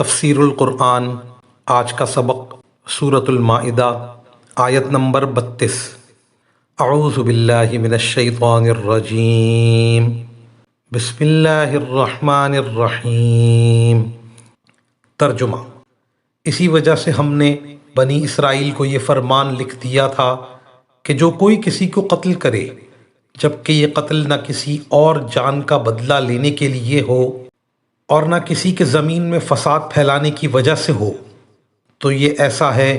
تفسیر القرآن آج کا سبق سورۃ المائدہ آیت نمبر 32۔ اعوذ باللہ من الشیطان الرجیم، بسم اللہ الرحمن الرحیم۔ ترجمہ: اسی وجہ سے ہم نے بنی اسرائیل کو یہ فرمان لکھ دیا تھا کہ جو کوئی کسی کو قتل کرے جبکہ یہ قتل نہ کسی اور جان کا بدلہ لینے کے لیے ہو اور نہ کسی کے زمین میں فساد پھیلانے کی وجہ سے ہو، تو یہ ایسا ہے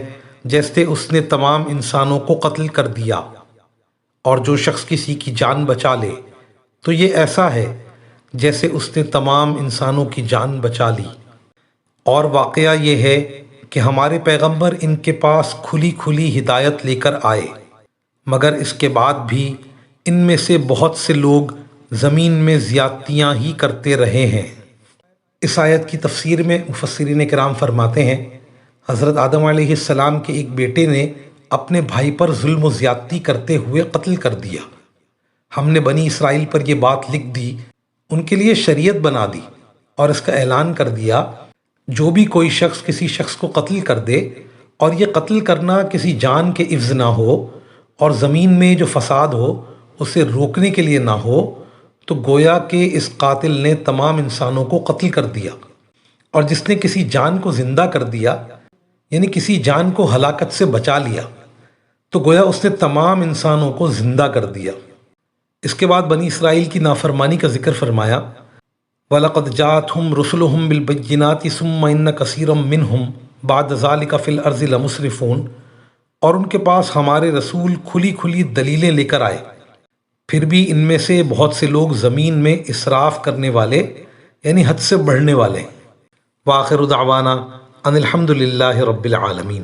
جیسے اس نے تمام انسانوں کو قتل کر دیا، اور جو شخص کسی کی جان بچا لے تو یہ ایسا ہے جیسے اس نے تمام انسانوں کی جان بچا لی۔ اور واقعہ یہ ہے کہ ہمارے پیغمبر ان کے پاس کھلی کھلی ہدایت لے کر آئے، مگر اس کے بعد بھی ان میں سے بہت سے لوگ زمین میں زیادتیاں ہی کرتے رہے ہیں۔ اس آیت کی تفسیر میں مفسرین کرام فرماتے ہیں، حضرت آدم علیہ السلام کے ایک بیٹے نے اپنے بھائی پر ظلم و زیادتی کرتے ہوئے قتل کر دیا۔ ہم نے بنی اسرائیل پر یہ بات لکھ دی، ان کے لیے شریعت بنا دی اور اس کا اعلان کر دیا، جو بھی کوئی شخص کسی شخص کو قتل کر دے اور یہ قتل کرنا کسی جان کے عوض نہ ہو اور زمین میں جو فساد ہو اسے روکنے کے لیے نہ ہو، تو گویا کہ اس قاتل نے تمام انسانوں کو قتل کر دیا، اور جس نے کسی جان کو زندہ کر دیا یعنی کسی جان کو ہلاکت سے بچا لیا، تو گویا اس نے تمام انسانوں کو زندہ کر دیا۔ اس کے بعد بنی اسرائیل کی نافرمانی کا ذکر فرمایا، وَلَقَدْ جَاءَتْهُمْ رُسُلُهُمْ بِالْبَيِّنَاتِ ثُمَّ إِنَّ كَثِيرًا مِّنْهُمْ بَعْدَ ذَلِكَ فِي الْأَرْضِ لَمُسْرِفُونَ، اور ان کے پاس ہمارے رسول کھلی کھلی دلیلیں لے کر آئے، پھر بھی ان میں سے بہت سے لوگ زمین میں اسراف کرنے والے یعنی حد سے بڑھنے والے۔ وآخر دعوانا ان الحمد للہ رب العالمین۔